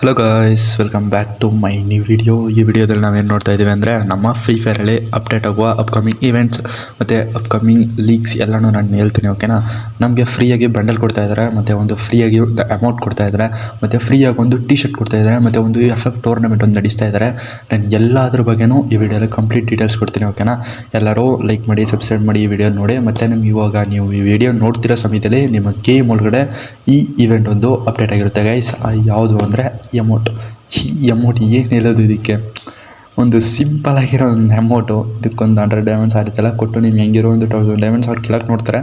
Hello guys, welcome back to my new video. ಈ ವಿಡಿಯೋದಲ್ಲಿ ನಾವೇನು ನೋಡ್ತಾ ಇದ್ದೀವಿ ಅಂದರೆ ನಮ್ಮ ಫ್ರೀ ಫೈರಲ್ಲಿ ಅಪ್ಡೇಟ್ ಆಗುವ ಅಪ್ಕಮಿಂಗ್ ಇವೆಂಟ್ಸ್ ಮತ್ತು ಅಪ್ಕಮಿಂಗ್ ಲೀಕ್ಸ್ ಎಲ್ಲನೂ ನಾನು ಹೇಳ್ತೀನಿ. ಓಕೆನಾ? ನಮಗೆ ಫ್ರೀಯಾಗಿ ಬಂಡಲ್ ಕೊಡ್ತಾ ಇದ್ದಾರೆ, ಮತ್ತು ಒಂದು ಫ್ರೀಯಾಗಿ ಅಮೌಂಟ್ ಕೊಡ್ತಾ ಇದ್ದಾರೆ, ಮತ್ತು ಫ್ರೀಯಾಗಿ ಒಂದು ಟಿ ಶರ್ಟ್ ಕೊಡ್ತಾ ಇದ್ದಾರೆ, ಮತ್ತು ಒಂದು FF ಟೂರ್ನಮೆಂಟ್ ಒಂದು ನಡೆಸ್ತಾ ಇದ್ದಾರೆ. ನಾನು ಎಲ್ಲದ್ರ ಬಗ್ಗೆನೂ ಈ ವಿಡಿಯೋದಲ್ಲಿ ಕಂಪ್ಲೀಟ್ ಡೀಟೇಲ್ಸ್ ಕೊಡ್ತೀನಿ. ಓಕೆನಾ? ಎಲ್ಲರೂ ಲೈಕ್ ಮಾಡಿ, ಸಬ್ಸ್ಕ್ರೈಬ್ ಮಾಡಿ ಈ ವಿಡಿಯೋ ನೋಡಿ. ಮತ್ತು ನಿಮ್ಗೆ ಇವಾಗ ನೀವು ಈ ವಿಡಿಯೋ ನೋಡ್ತಿರೋ ಸಮಯದಲ್ಲಿ ನಿಮ್ಮ ಗೇಮ್ ಒಳಗಡೆ ಈ ಇವೆಂಟ್ ಒಂದು ಅಪ್ಡೇಟ್ ಆಗಿರುತ್ತೆ ಗೈಸ್. ಯಾವುದು ಅಂದರೆ ಎಮೌಂಟ್. ಈ ಎಮೌಂಟ್ ಏನು ಹೇಳೋದು, ಇದಕ್ಕೆ ಒಂದು ಸಿಂಪಲ್ ಆಗಿರೋ ಒಂದು ಅಮೌಂಟು. ಇದಕ್ಕೊಂದು 100 ಡೈಮಂಡ್ಸ್ ಆಗುತ್ತಲ್ಲ ಕೊಟ್ಟು ನೀವು ಹೆಂಗಿರೋ ಒಂದು 1000 ಡೈಮಂಡ್ಸ್ ಅವ್ರು ಕೆಳಕ್ಕೆ ನೋಡ್ತಾರೆ.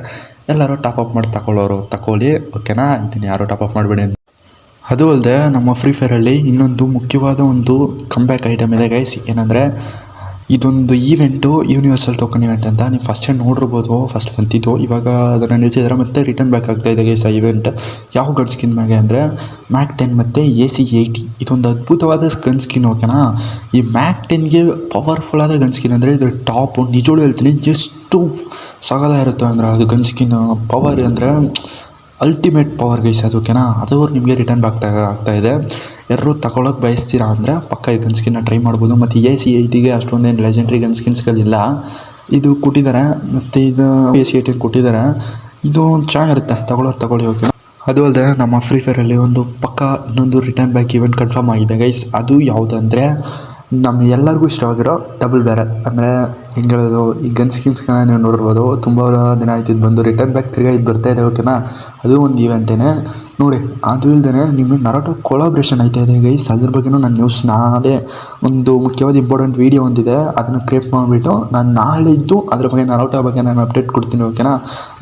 ಎಲ್ಲರೂ ಟಾಪಪ್ ಮಾಡಿ ತಗೊಳ್ಳಿ. ಓಕೆನಾ? ಇದನ್ನು ಯಾರು ಟಾಪಪ್ ಮಾಡಬೇಡಿ. ಅದು ಅಲ್ಲದೆ ನಮ್ಮ ಫ್ರೀ ಫೈರಲ್ಲಿ ಇನ್ನೊಂದು ಮುಖ್ಯವಾದ ಒಂದು ಕಂಬ್ಯಾಕ್ ಐಟಮ್ ಇದೆ ಗೈಸ್. ಏನಂದರೆ ಇದೊಂದು ಈವೆಂಟು ಯೂನಿವರ್ಸಲ್ ಟೋಕನ್ ಇವೆಂಟ್ ಅಂತ ನೀವು ಫಸ್ಟೇ ನೋಡಿರ್ಬೋದು. ಫಸ್ಟ್ ಬಂತಿತ್ತು, ಇವಾಗ ಅದನ್ನು ನಿಲ್ಸಿದ್ದಾರೆ, ಮತ್ತು ರಿಟರ್ನ್ ಬ್ಯಾಕ್ ಆಗ್ತಾಯಿದೆ ಗೈಸ್ ಆ ಇವೆಂಟ್. ಯಾವ ಗನ್ ಸ್ಕಿನ್ ಮ್ಯಾಗೆ ಅಂದರೆ ಮ್ಯಾಕ್ 10 ಮತ್ತು AC80. ಇದೊಂದು ಅದ್ಭುತವಾದ ಗನ್ ಸ್ಕಿನ್. ಓಕೆನಾ? ಈ ಮ್ಯಾಕ್ 10ಗೆ ಪವರ್ಫುಲ್ಲಾದ ಗನ್ ಸ್ಕಿನ್ ಅಂದರೆ ಇದ್ರ ಟಾಪು ನಿಜೋಳು ಹೇಳ್ತೀನಿ, ಎಷ್ಟು ಸಗದ ಇರುತ್ತೆ ಅಂದರೆ ಅದು ಗನ್ ಸ್ಕಿನ್ ಪವರ್ ಅಂದರೆ ಅಲ್ಟಿಮೇಟ್ ಪವರ್ ಗೈಸ್ ಅದು. ಓಕೆನಾ? ಅದು ನಿಮಗೆ ರಿಟರ್ನ್ ಬ್ಯಾಕ್ ಆಗ್ತಾಯಿದೆ. ಯಾರು ತಗೊಳ್ಳೋಕೆ ಬಯಸ್ತೀರಾ ಅಂದರೆ ಪಕ್ಕ ಈ ಗನ್ ಸ್ಕಿನ್ನ ಟ್ರೈ ಮಾಡ್ಬೋದು. ಮತ್ತು AC80ಗೆ ಅಷ್ಟೊಂದೇನು ಲೆಜೆಂಡ್ರಿ ಗನ್ ಸ್ಕಿನ್ಸ್ಗಳಿಲ್ಲ, ಇದು ಕೊಟ್ಟಿದ್ದಾರೆ. ಮತ್ತು ಇದು AC80 ಕೊಟ್ಟಿದ್ದಾರೆ. ಇದು ಚೆನ್ನಾಗಿರುತ್ತೆ, ತಗೊಳ್ಳಿ. ಓಕೆ? ಅದು ಅಲ್ಲದೆ ನಮ್ಮ ಫ್ರೀ ಫೈರಲ್ಲಿ ಒಂದು ಪಕ್ಕ ಇನ್ನೊಂದು ರಿಟರ್ನ್ ಬ್ಯಾಕ್ ಇವೆಂಟ್ ಕನ್ಫರ್ಮ್ ಆಗಿದೆ ಗೈಸ್. ಅದು ಯಾವುದಂದರೆ ನಮ್ಮ ಎಲ್ಲರಿಗೂ ಇಷ್ಟವಾಗಿರೋ ಡಬಲ್ ಬ್ಯಾರಲ್. ಅಂದರೆ ಹೆಂಗೆ ಹೇಳೋದು, ಈ ಗನ್ ಸ್ಕಿನ್ಸ್ಗಳನ್ನ ನೀವು ನೋಡಿರ್ಬೋದು. ತುಂಬ ದಿನ ಆಯ್ತು ಇದು ಬಂದು, ರಿಟರ್ನ್ ಬ್ಯಾಕ್ ತಿರ್ಗಾ ಇದು ಬರ್ತಾಯಿದೆ. ಓಕೆನಾ? ಅದು ಒಂದು ಈವೆಂಟೇನೆ ನೋಡಿ. ಅದು ಇಲ್ಲದೇ ನಿಮಗೆ ನರೋಟೋ ಕೊಲಾಬ್ರೇಷನ್ ಆಯ್ತಾ ಇದೆ ಗೈಸ್. ಅದ್ರ ಬಗ್ಗೆನೂ ನಾನು ನ್ಯೂಸ್ ನಾಳೆ ಒಂದು ಮುಖ್ಯವಾದ ಇಂಪಾರ್ಟೆಂಟ್ ವೀಡಿಯೋ ಒಂದಿದೆ, ಅದನ್ನು ಕ್ರಿಯೇಟ್ ಮಾಡಿಬಿಟ್ಟು ನಾನು ನಾಳಿದ್ದು ಅದ್ರ ಬಗ್ಗೆ ನರೋಟೋ ಬಗ್ಗೆ ನಾನು ಅಪ್ಡೇಟ್ ಕೊಡ್ತೀನಿ. ಓಕೆನಾ?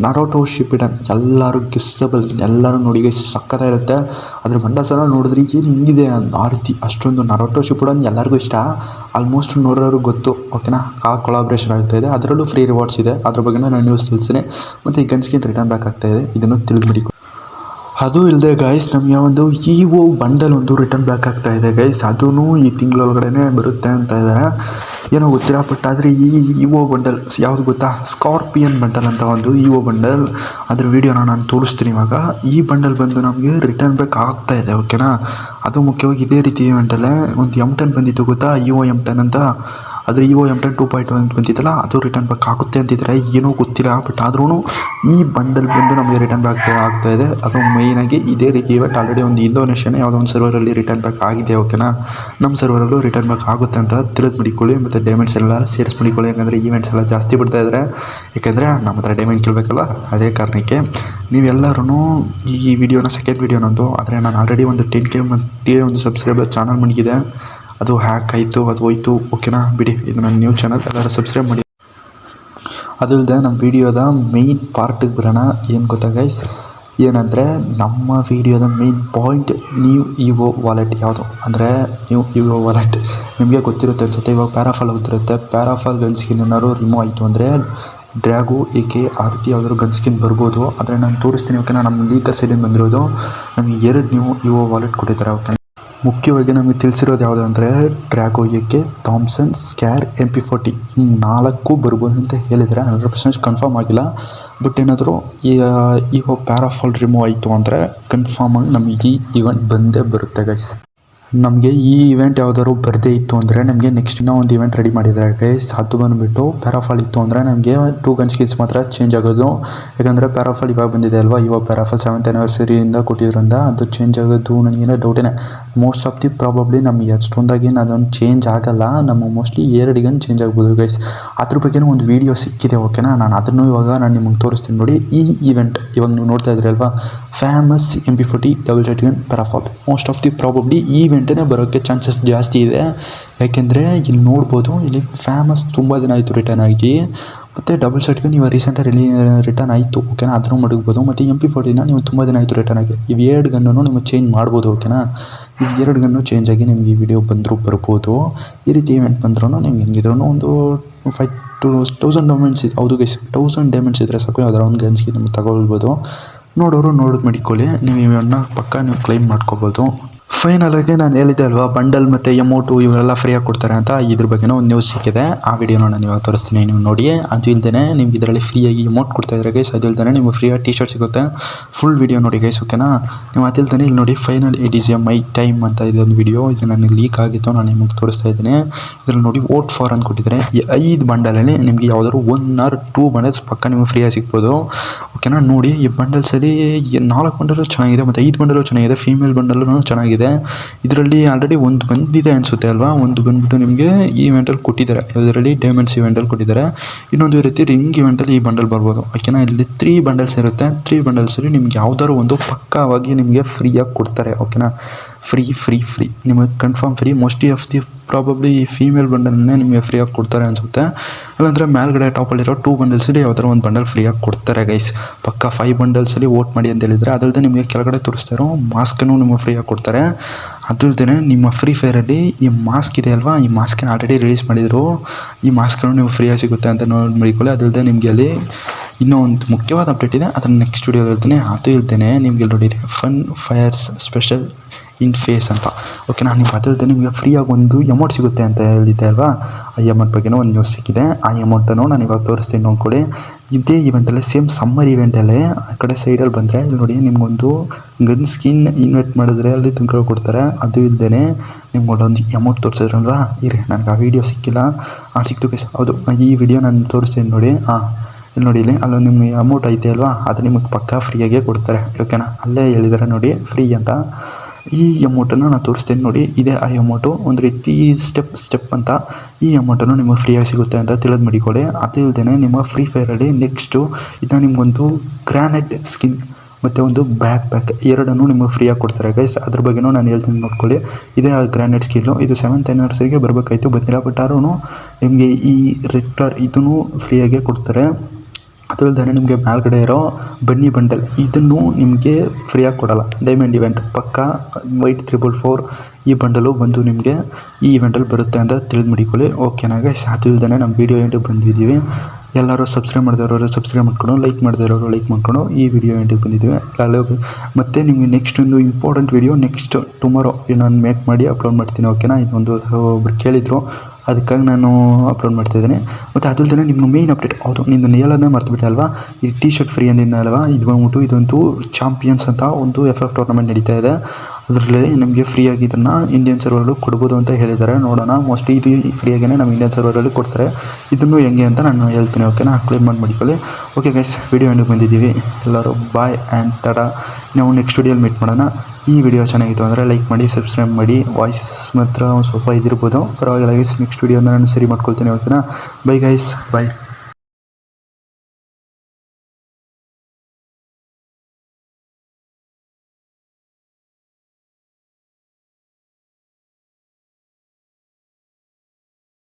ನರೋಟೋ ಶಿಪಿಡನ್ ಎಲ್ಲರೂ ಗೆಸ್ಸಬಲ್, ಎಲ್ಲರೂ ನೋಡಿ ಗೈಸ್, ಸಕ್ಕತ್ತಾಗಿರುತ್ತೆ. ಅದ್ರ ಬಂಡಲ್ಸ್ ಎಲ್ಲ ನೋಡಿದ್ರೆ ಏನು ಹಿಂಗಿದೆ ಆ ರೀತಿ. ಅಷ್ಟೊಂದು ನರೋಟೋ ಶಿಪಿಡನ್ ಎಲ್ಲರಿಗೂ ಇಷ್ಟ, ಆಲ್ಮೋಸ್ಟ್ ನೋಡೋರು ಗೊತ್ತು. ಓಕೆನಾ? ಆ ಕೊಲಾಬ್ರೇಷನ್ ಆಗ್ತಾಯಿದೆ, ಅದರಲ್ಲೂ ಫ್ರೀ ರಿವಾರ್ಡ್ಸ್ ಇದೆ. ಅದ್ರ ಬಗ್ಗೆ ನಾನು ನ್ಯೂಸ್ ತಿಳಿಸ್ತೀನಿ. ಮತ್ತು ಈ ಗನ್ ಸ್ಕಿನ್ ರಿಟರ್ನ್ ಬ್ಯಾಕ್ ಆಗ್ತಾಯಿದೆ, ಇದನ್ನು ತಿಳಿದ್ಬಿಡಿ. ಅದು ಇಲ್ಲದೆ ಗೈಸ್ ನಮಗೆ ಒಂದು EVO ಬಂಡಲ್ ಒಂದು ರಿಟರ್ನ್ ಬ್ಯಾಕ್ ಆಗ್ತಾಯಿದೆ ಗೈಸ್. ಅದೂ ಈ ತಿಂಗಳೊಳಗಡೆ ಬರುತ್ತೆ ಅಂತ ಇದ್ದಾರೆ, ಏನೋ ಗೊತ್ತಿಲ್ಲ. ಬಟ್ ಆದರೆ ಈ EVO ಬಂಡಲ್ ಯಾವುದು ಗೊತ್ತಾ? ಸ್ಕಾರ್ಪಿಯನ್ ಬಂಡಲ್ ಅಂತ ಒಂದು EVO ಬಂಡಲ್. ಅದ್ರ ವೀಡಿಯೋನ ನಾನು ತೋರಿಸ್ತೀನಿ ಇವಾಗ. ಈ ಬಂಡಲ್ ಬಂದು ನಮಗೆ ರಿಟರ್ನ್ ಬ್ಯಾಕ್ ಆಗ್ತಾಯಿದೆ. ಓಕೆನಾ? ಅದು ಮುಖ್ಯವಾಗಿ ಇದೇ ರೀತಿ ಇವೆಂಟಲ್ಲೇ ಒಂದು M10 ಬಂದಿತ್ತು ಗೊತ್ತಾ, EVO M10 ಅಂತ. ಆದರೆ EVO M10 2.1 ಬಂದಿತ್ತಲ್ಲ, ಅದು ರಿಟರ್ನ್ ಬ್ಯಾಕ್ ಆಗುತ್ತೆ ಅಂತಿದ್ರೆ, ಏನೋ ಗೊತ್ತಿಲ್ಲ. ಬಟ್ ಆದ್ರೂ ಈ ಬಂಡಲ್ ಬಂದು ನಮಗೆ ರಿಟರ್ನ್ ಬ್ಯಾಕ್ ಆಗ್ತಾಯಿದೆ. ಅದು ಮೈನಾಗಿ ಇದೇ ರೀತಿ ಇವೆಂಟ್ ಆಲ್ರೆಡಿ ಒಂದು ಇಂಡೋನೇಷ್ಯಾನ ಯಾವುದೋ ಒಂದು ಸರ್ವರಲ್ಲಿ ರಿಟರ್ನ್ ಬ್ಯಾಕ್ ಆಗಿದೆ. ಓಕೆನಾ? ನಮ್ಮ ಸರ್ವರಲ್ಲೂ ರಿಟರ್ನ್ ಬ್ಯಾಕ್ ಆಗುತ್ತೆ ಅಂತ ತಿಳಿದು ಮಡಿಕೊಳ್ಳಿ. ಮತ್ತು ಡೈಮಂಡ್ಸ್ ಎಲ್ಲ ಸೇರಿಸಿ ಮಡಿಕೊಳ್ಳಿ. ಯಾಕಂದರೆ ಈವೆಂಟ್ಸ್ ಎಲ್ಲ ಜಾಸ್ತಿ ಬಿಡ್ತಾಯಿದ್ದಾರೆ. ಯಾಕೆಂದರೆ ನಮ್ಮ ಹತ್ರ ಡೈಮಂಡ್ ಕೇಳಬೇಕಲ್ಲ, ಅದೇ ಕಾರಣಕ್ಕೆ. ನೀವೆಲ್ಲರೂ ಈ ವಿಡಿಯೋನ ಸೆಕೆಂಡ್ ವಿಡಿಯೋನೊಂದು, ಆದರೆ ನಾನು ಆಲ್ರೆಡಿ ಒಂದು 10K ಮತ್ತು ಒಂದು ಸಬ್ಸ್ಕ್ರೈಬರ್ ಚಾನಲ್ ಮಡಗಿದೆ. ಅದು ಹ್ಯಾಕ್ ಆಯಿತು, ಅದು ಹೋಯ್ತು. ಓಕೆನಾ? ಬಿಡಿ, ಇದು ನನ್ನ ನ್ಯೂ ಚಾನಲ್, ಎಲ್ಲರೂ ಸಬ್ಸ್ಕ್ರೈಬ್ ಮಾಡಿ. ಅದು ಇಲ್ಲದೆ ನಮ್ಮ ವೀಡಿಯೋದ ಮೇಯ್ನ್ ಪಾರ್ಟಿಗೆ ಬರೋಣ. ಏನು ಗೊತ್ತಾ ಗೈಸ್, ಏನಂದರೆ ನಮ್ಮ ವೀಡಿಯೋದ ಮೇಯ್ನ್ ಪಾಯಿಂಟ್ ನೀವು EVO ವಾಲೆಟ್ ಯಾವುದು ಅಂದರೆ ನೀವು EVO ವಾಲೆಟ್ ನಿಮಗೆ ಗೊತ್ತಿರುತ್ತೆ ಅನ್ಸುತ್ತೆ. ಇವಾಗ ಪ್ಯಾರಾಫಾಲ್ ಹೋಗ್ತಿರುತ್ತೆ, ಪ್ಯಾರಾಫಾಲ್ ಗನ್ ಸ್ಕಿನ್ ಏನಾದ್ರು ರಿಮೂವ್ ಆಯಿತು ಅಂದರೆ ಡ್ರ್ಯಾಗು AK ಆ ರೀತಿ ಯಾವ್ದಾದ್ರು ಗನ್ ಸ್ಕಿನ್ ಬರ್ಬೋದು. ಆದರೆ ನಾನು ತೋರಿಸ್ತೀನಿ. ಓಕೆನಾ? ನಮ್ಮ ಲೀಕರ್ ಸೈಡಿಂದ ಬಂದಿರೋದು ನಮಗೆ 2 ನೀವು EVO ವಾಲೆಟ್ ಕೊಟ್ಟಿದ್ದಾರೆ. ಓಕೆ? ಮುಖ್ಯವಾಗಿ ನಮಗೆ ತಿಳಿಸಿರೋದು ಯಾವುದು ಅಂದರೆ ಡ್ರ್ಯಾಗೋ AK, ಥಾಮ್ಸನ್, ಸ್ಕ್ಯಾರ್, MP40 4 ಬರ್ಬೋದು ಅಂತ ಹೇಳಿದರೆ 100% ಕನ್ಫರ್ಮ್ ಆಗಿಲ್ಲ. ಬಟ್ ಏನಾದರೂ EVO ಪ್ಯಾರಾಫಾಲ್ ರಿಮೂವ್ ಆಯಿತು ಅಂದರೆ ಕನ್ಫರ್ಮಾಗಿ ನಮಗೆ ಈ ಇವೆಂಟ್ ಬಂದೇ ಬರುತ್ತೆ ಗೈಸ್. ನಮಗೆ ಈ ಇವೆಂಟ್ ಯಾವುದಾದ್ರು ಬರದೇ ಇತ್ತು ಅಂದರೆ ನಮಗೆ ನೆಕ್ಸ್ಟ್ ಇನ್ನೂ ಒಂದು ಇವೆಂಟ್ ರೆಡಿ ಮಾಡಿದ್ದಾರೆ ಗೈಸ್. ಅದು ಬಂದುಬಿಟ್ಟು ಪ್ಯಾರಾಫಾಲ್ ಇತ್ತು ಅಂದರೆ ನಮಗೆ 2 ಗನ್ ಸ್ಕಿನ್ಸ್ ಮಾತ್ರ ಚೇಂಜ್ ಆಗೋದು. ಯಾಕಂದರೆ ಪ್ಯಾರಾಫಾಲ್ ಇವಾಗ ಬಂದಿದೆ ಅಲ್ವಾ, ಇವಾಗ ಪ್ಯಾರಾಫಾಲ್ 7th ಆ್ಯನಿವರ್ಸರಿಯಿಂದ ಕೊಟ್ಟಿದ್ರಿಂದ ಅದು ಚೇಂಜ್ ಆಗೋದು ನನಗೇನೋ ಡೌಟೇನೆ. ಮೋಸ್ಟ್ ಆಫ್ ದಿ ಪ್ರಾಬಬ್ಲಿ ನಮಗೆ ಅಷ್ಟೊಂದಾಗಿ ಅದೊಂದು ಚೇಂಜ್ ಆಗಲ್ಲ. ನಮ್ಮ ಮೋಸ್ಟ್ಲಿ 2 ಗನ್ ಚೇಂಜ್ ಆಗ್ಬೋದು ಗೈಸ್. ಅದ್ರ ಬಗ್ಗೆನೂ ಒಂದು ವೀಡಿಯೋ ಸಿಕ್ಕಿದೆ. ಓಕೆನಾ? ನಾನು ಅದನ್ನು ಇವಾಗ ನಾನು ನಿಮಗೆ ತೋರಿಸ್ತೀನಿ ನೋಡಿ. ಈ ಇವೆಂಟ್ ಇವಾಗ ನೀವು ನೋಡ್ತಾ ಇದ್ರಿ ಅಲ್ವಾ, famous MP40 double shot gun parafal. Most of the probably ಈ ಇವೆಂಟೇ ಬರೋಕ್ಕೆ ಚಾನ್ಸಸ್ ಜಾಸ್ತಿ ಇದೆ. ಯಾಕೆಂದರೆ ಇಲ್ಲಿ ನೋಡ್ಬೋದು, ಇಲ್ಲಿ ಫೇಮಸ್ ತುಂಬ ದಿನ ಆಯಿತು ರಿಟರ್ನ್ ಆಗಿ. ಮತ್ತು ಡಬಲ್ ಶಾಟ್ ಗನ್ ಇವಾಗ ರೀಸೆಂಟಾಗಿ ರಿಟರ್ನ್ ಆಯಿತು. ಓಕೆನಾ? ಅದನ್ನು ಮಡಗ್ಬೋದು. ಮತ್ತು MP40ನ ನೀವು ತುಂಬ ದಿನ ಆಯಿತು ರಿಟರ್ನ್ ಆಗಿ. ಇವು 2 ಗನ್ನೂ ನೀವು ಚೇಂಜ್ ಮಾಡ್ಬೋದು. ಓಕೆನಾ? ಇವು 2 ಗನ್ನು ಚೇಂಜ್ ಆಗಿ ನಿಮ್ಗೆ ಈ ವಿಡಿಯೋ ಬಂದರೂ ಬರ್ಬೋದು. ಈ ರೀತಿ ಇವೆಂಟ್ ಬಂದ್ರೂ ನಿಮ್ಗೆ ಹೆಂಗಿದ್ರು ಒಂದು 5 to 1000 ಡೈಮಂಡ್ಸ್ ಇದೆ. ಹೌದು ಗೈಸ್, 1000 ಡೈಮಂಡ್ಸ್ ಇದ್ದರೆ ಸಾಕು, ಯಾವ್ದಾರ ಒಂದು ಗನ್ ಸ್ಕಿನ್ ನಿಮ್ಗೆ ತಗೊಳ್ಬೋದು. ನೋಡೋರು ನೋಡೋದು ಮಡಿಕೊಳ್ಳಿ. ನೀವು ಇವನ್ನ ಪಕ್ಕ ನೀವು ಕ್ಲೈಮ್ ಮಾಡ್ಕೋಬೋದು. ಫೈನಲ್ ಆಗಿ ನಾನು ಹೇಳಿದ್ದೆ ಅಲ್ವಾ ಬಂಡಲ್ ಮತ್ತು ಎಮೌಂಟು ಇವೆಲ್ಲ ಫ್ರೀಯಾಗಿ ಕೊಡ್ತಾರೆ ಅಂತ. ಇದ್ರ ಬಗ್ಗೆನೂ ಒಂದು ನ್ಯೂಸ್ ಸಿಕ್ಕಿದೆ. ಆ ವಿಡಿಯೋನ ನಾನು ಇವಾಗ ತೋರಿಸ್ತೀನಿ, ನೀವು ನೋಡಿ. ಅದು ಇಲ್ಲದೇ ನಿಮ್ಗೆ ಇದರಲ್ಲಿ ಫ್ರೀಯಾಗಿ ಎಮೌಂಟ್ ಕೊಡ್ತಾಯಿದ್ದಾರೆ ಗೈಸ್. ಅದು ಇಲ್ಲದೇ ನಿಮಗೆ ಫ್ರೀಯಾಗಿ ಟಿ ಶರ್ಟ್ ಸಿಗುತ್ತೆ. ಫುಲ್ ವಿಡಿಯೋ ನೋಡಿ ಗೈಸ್, ಓಕೆನಾ. ನೀವು ಅದಿಲ್ದೇ ಇಲ್ಲಿ ನೋಡಿ, final it is A my time ಅಂತ ಇದೆ ಒಂದು ವಿಡಿಯೋ. ಇದು ನನಗೆ ಲೀಕ್ ಆಗಿತ್ತು, ನಾನು ನಿಮಗೆ ತೋರಿಸ್ತಾ ಇದ್ದೀನಿ. ಇದರಲ್ಲಿ ನೋಡಿ ವೋಟ್ ಫಾರ್ ಅಂತ ಕೊಟ್ಟಿದ್ದಾರೆ. ಈ 5 ಬಂಡಲಲ್ಲಿ ನಿಮಗೆ ಯಾವುದಾದ್ರು 1 or 2 ಬಂಡಲ್ಸ್ ಪಕ್ಕ ನಿಮಗೆ ಫ್ರೀಯಾಗಿ ಸಿಗ್ಬೋದು, ಓಕೆನಾ. ನೋಡಿ ಈ ಬಂಡಲ್ಸಲ್ಲಿ 4 ಬಂಡಲು ಚೆನ್ನಾಗಿದೆ ಮತ್ತು 5 ಬಂಡಲು ಚೆನ್ನಾಗಿದೆ. ಫೀಮೇಲ್ ಬಂಡಲು ಚೆನ್ನಾಗಿದೆ. ಇದರಲ್ಲಿ ಆಲ್ರೆಡಿ ಒಂದು ಬಂದಿದೆ ಅನಿಸುತ್ತೆ ಅಲ್ವಾ. ಒಂದು ಬಂದ್ಬಿಟ್ಟು ನಿಮಗೆ ಈ ಇವೆಂಟಲ್ಲಿ ಕೊಟ್ಟಿದ್ದಾರೆ, ಇದರಲ್ಲಿ ಡೈಮಂಡ್ಸ್ ಇವೆಂಟಲ್ಲಿ ಕೊಟ್ಟಿದ್ದಾರೆ. ಇನ್ನೊಂದು ರೀತಿ ರಿಂಗ್ ಇವೆಂಟಲ್ಲಿ ಈ ಬಂಡಲ್ ಬರ್ಬೋದು, ಓಕೆನಾ. ಇಲ್ಲಿ 3 ಬಂಡಲ್ಸ್ ಇರುತ್ತೆ. 3 ಬಂಡಲ್ಸಲ್ಲಿ ನಿಮ್ಗೆ ಯಾವ್ದಾದ್ರು ಒಂದು ಪಕ್ಕವಾಗಿ ನಿಮಗೆ ಫ್ರೀಯಾಗಿ ಕೊಡ್ತಾರೆ, ಓಕೆನಾ. ಫ್ರೀ ನಿಮಗೆ confirm free. Mostly of the probably ಈ ಫೀಮೇಲ್ ಬಂಡಲ್ನೇ ನಿಮಗೆ ಫ್ರೀಯಾಗಿ ಕೊಡ್ತಾರೆ ಅನಿಸುತ್ತೆ. ಇಲ್ಲಾಂದರೆ ಮೇಲ್ಗಡೆ ಟಾಪಲ್ಲಿರೋ 2 ಬಂಡಲ್ಸಲ್ಲಿ ಯಾವ್ದಾದ್ರು ಒಂದು ಬಂಡಲ್ ಫ್ರೀಯಾಗಿ ಕೊಡ್ತಾರೆ ಗೈಸ್. ಪಕ್ಕ 5 ಬಂಡಲ್ಸಲ್ಲಿ ವೋಟ್ ಮಾಡಿ ಅಂತ ಹೇಳಿದರೆ. ಅದಲ್ಲದೆ ನಿಮಗೆ ಕೆಳಗಡೆ ತೋರಿಸ್ತಾ ಇರೋ ಮಾಸ್ಕನ್ನು ನಿಮಗೆ ಫ್ರೀಯಾಗಿ ಕೊಡ್ತಾರೆ. ಅದಲ್ಲದೆ ನಿಮ್ಮ ಫ್ರೀ ಫೈರಲ್ಲಿ ಈ ಮಾಸ್ಕ್ ಇದೆ ಅಲ್ವಾ, ಈ ಮಾಸ್ಕನ್ನು ಆಲ್ರೆಡಿ ರಿಲೀಸ್ ಮಾಡಿದರು. ಈ ಮಾಸ್ಕನ್ನು ನೀವು ಫ್ರೀಯಾಗಿ ಸಿಗುತ್ತೆ ಅಂತ ನೋಡಿಕೊಳ್ಳಿ. ಅದಲ್ಲದೆ ನಿಮಗೆ ಅಲ್ಲಿ ಇನ್ನೂ ಒಂದು ಮುಖ್ಯವಾದ ಅಪ್ಡೇಟ್ ಇದೆ, ಅದನ್ನು ನೆಕ್ಸ್ಟ್ ವಿಡಿಯೋದಲ್ಲಿ ಹೇಳ್ತೀನಿ. ಅದು ಇಲ್ದೇ ನಿಮಗೆ ನೋಡಿ fun fires special in face ಅಂತ, ಓಕೆನಾ. ನೀವು ಅದಲ್ಲದೆ ನಿಮಗೆ ಫ್ರೀಯಾಗಿ ಒಂದು ಅಮೌಂಟ್ ಸಿಗುತ್ತೆ ಅಂತ ಹೇಳಿದ್ದೆ ಅಲ್ವಾ. ಆ ಅಮೌಂಟ್ ಬಗ್ಗೆನೂ ಒಂದು ನ್ಯೂಸ್ ಸಿಕ್ಕಿದೆ. ಆ ಅಮೌಂಟನ್ನು ನಾನು ಇವಾಗ ತೋರಿಸ್ತೀನಿ ನೋಡ್ಕೊಳ್ಳಿ. ಇದೇ ಇವೆಂಟಲ್ಲಿ ಸೇಮ್ ಸಮ್ಮರ್ ಇವೆಂಟಲ್ಲೇ ಆ ಕಡೆ ಸೈಡಲ್ಲಿ ಬಂದರೆ ಇಲ್ಲಿ ನೋಡಿ, ನಿಮಗೊಂದು ಗನ್ ಸ್ಕಿನ್ ಇನ್ವೆಟ್ ಮಾಡಿದ್ರೆ ಅಲ್ಲಿ ತನಕ ಕೊಡ್ತಾರೆ. ಅದು ಇಲ್ಲದೇ ನಿಮ್ಗೊಂದು ಅಮೌಂಟ್ ತೋರಿಸಿದ್ರಲ್ವಾ, ಇರಿ ನನಗೆ ಆ ವಿಡಿಯೋ ಸಿಕ್ಕಿಲ್ಲ. ಸಿಕ್ತು ಕೇಸ್, ಹೌದು ಈ ವಿಡಿಯೋ ನಾನು ತೋರಿಸ್ತೀನಿ ನೋಡಿ. ಇಲ್ಲಿ ನೋಡಿ, ಇಲ್ಲಿ ಅಲ್ಲೊಂದು ನಿಮಗೆ ಅಮೌಂಟ್ ಐತೆ ಅಲ್ವಾ, ಅದು ನಿಮಗೆ ಪಕ್ಕಾ ಫ್ರೀಯಾಗೆ ಕೊಡ್ತಾರೆ, ಓಕೆನಾ. ಅಲ್ಲೇ ಹೇಳಿದ್ದಾರೆ ನೋಡಿ ಫ್ರೀ ಅಂತ. ಈ ಅಮೌಂಟನ್ನು ನಾನು ತೋರಿಸ್ತೀನಿ ನೋಡಿ. ಇದೇ ಆ ಅಮೌಂಟು ಒಂದು ರೀತಿ ಸ್ಟೆಪ್ ಅಂತ. ಈ ಅಮೌಂಟನ್ನು ನಿಮಗೆ ಫ್ರೀಯಾಗಿ ಸಿಗುತ್ತೆ ಅಂತ ತಿಳಿದು ಮಾಡಿಕೊಳ್ಳಿ. ಅದು ಇಲ್ಲದೇ ನಿಮ್ಮ ಫ್ರೀ ಫೈರಲ್ಲಿ ನೆಕ್ಸ್ಟು ಇದನ್ನ ನಿಮಗೊಂದು ಗ್ರಾನೈಟ್ ಸ್ಕಿನ್ ಮತ್ತು ಒಂದು ಬ್ಯಾಕ್ ಪ್ಯಾಕ್ ಎರಡನ್ನೂ ನಿಮಗೆ ಫ್ರೀಯಾಗಿ ಕೊಡ್ತಾರೆ ಗೈಸ್. ಅದ್ರ ಬಗ್ಗೆನೂ ನಾನು ಹೇಳ್ತೀನಿ ನೋಡ್ಕೊಳ್ಳಿ. ಇದೇ ಆ ಗ್ರಾನೈಟ್ ಸ್ಕಿನ್ನು. ಇದು 7th anniversary ಬರಬೇಕಾಯ್ತು, ಬಂದಿಲ್ಲ. ಬಟ್ ಆದ್ರೂ ನಿಮಗೆ ಈ ರೆಕ್ಟಾರ್ ಇದನ್ನು ಫ್ರೀಯಾಗೆ ಕೊಡ್ತಾರೆ. ಅದು ಇಲ್ಲದೇ ನಿಮಗೆ ಮೇಲ್ಗಡೆ ಇರೋ ಬನ್ನಿ ಬಂಡಲ್ ಇದನ್ನು ನಿಮಗೆ ಫ್ರೀಯಾಗಿ ಕೊಡೋಲ್ಲ. ಡೈಮಂಡ್ ಇವೆಂಟ್ ಪಕ್ಕ ವೈಟ್ 444 ಈ ಬಂಡಲು ಬಂದು ನಿಮಗೆ ಈ ಇವೆಂಟಲ್ಲಿ ಬರುತ್ತೆ ಅಂತ ತಿಳಿದು ಮಾಡಿಕೊಳ್ಳಿ, ಓಕೆನಾ ಗೈಸ್. ಅದು ಇಲ್ಲದೇ ನಮ್ಮ ವೀಡಿಯೋ ಎಂಟಿಗೆ ಬಂದಿದ್ದೀವಿ. ಎಲ್ಲರೂ ಸಬ್ಸ್ಕ್ರೈಬ್ ಮಾಡಿದವರು ಸಬ್ಸ್ಕ್ರೈಬ್ ಮಾಡ್ಕೊಂಡು, ಲೈಕ್ ಮಾಡಿದವರು ಲೈಕ್ ಮಾಡ್ಕೊಂಡು ಈ ವಿಡಿಯೋ ಎಂಟಿಗೆ ಬಂದಿದ್ದೀವಿ. ಮತ್ತು ನಿಮಗೆ ನೆಕ್ಸ್ಟ್ ಒಂದು ಇಂಪಾರ್ಟೆಂಟ್ ವಿಡಿಯೋ ನೆಕ್ಸ್ಟ್ ಟುಮಾರೋ ನಾನು ಮೇಕ್ ಮಾಡಿ ಅಪ್ಲೋಡ್ ಮಾಡ್ತೀನಿ, ಓಕೆನಾ. ಇದೊಂದು ಒಬ್ರು ಕೇಳಿದರು, ಅದಕ್ಕಾಗಿ ನಾನು ಅಪ್ಲೋಡ್ ಮಾಡ್ತಾಯಿದ್ದೀನಿ. ಮತ್ತು ಅದಲ್ಲದೆ ನಿಮ್ಮ ಮೇಯ್ನ್ ಅಪ್ಡೇಟ್, ಹೌದು ನಿಮ್ಮನ್ನು ಹೇಳೋದೇ ಮರ್ತುಬಿಟ್ಟೆ ಅಲ್ವಾ. ಈ ಟಿ ಶರ್ಟ್ ಫ್ರೀ ಅಂದಿದ್ದ ಅಲ್ವಾ, ಇದು ಬಂದ್ಬಿಟ್ಟು ಇದೊಂದು ಚಾಂಪಿಯನ್ಸ್ ಅಂತ ಒಂದು FF ಟೂರ್ನಮೆಂಟ್ ನಡೀತಾ ಇದೆ. ಅದರಲ್ಲಿ ನಿಮಗೆ ಫ್ರೀಯಾಗಿ ಇದನ್ನು ಇಂಡಿಯನ್ ಸರ್ವರ್ಗಳು ಕೊಡ್ಬೋದು ಅಂತ ಹೇಳಿದ್ದಾರೆ. ನೋಡೋಣ, ಮೋಸ್ಟ್ಲಿ ಇದು ಫ್ರೀಯಾಗೇ ನಮ್ಮ ಇಂಡಿಯನ್ ಸರ್ವರಲ್ಲಿ ಕೊಡ್ತಾರೆ. ಇದನ್ನು ಹೆಂಗೆ ಅಂತ ನಾನು ಹೇಳ್ತೀನಿ, ಓಕೆನಾ. ಕ್ಲೇಮ್ ಮಾಡಿಕೊಳ್ಳಿ. ಓಕೆ ಗೈಸ್, ವಿಡಿಯೋ ಎಂಡಿಗೆ ಬಂದಿದ್ದೀವಿ. ಎಲ್ಲರೂ ಬಾಯ್ ಆ್ಯಂಡ್ ಟಾಟಾ. ನಾವು ನೆಕ್ಸ್ಟ್ ವಿಡಿಯೋಲಿ ಮೀಟ್ ಮಾಡೋಣ. ಈ ವಿಡಿಯೋ ಚೆನ್ನಾಗಿತ್ತು ಅಂದರೆ ಲೈಕ್ ಮಾಡಿ, ಸಬ್ಸ್ಕ್ರೈಬ್ ಮಾಡಿ. ವಾಯ್ಸ್ ಮಾತ್ರ ಒಂದು ಸ್ವಲ್ಪ ಇದಿರ್ಬೋದು, ಪರವಾಗಿಲ್ಲ ಗೈಸ್. ನೆಕ್ಸ್ಟ್ ವಿಡಿಯೋನ ನಾನು ಸರಿ ಮಾಡ್ಕೊಳ್ತೀನಿ, ಓಕೆನಾ. ಬೈ ಗೈಸ್, ಬಾಯ್.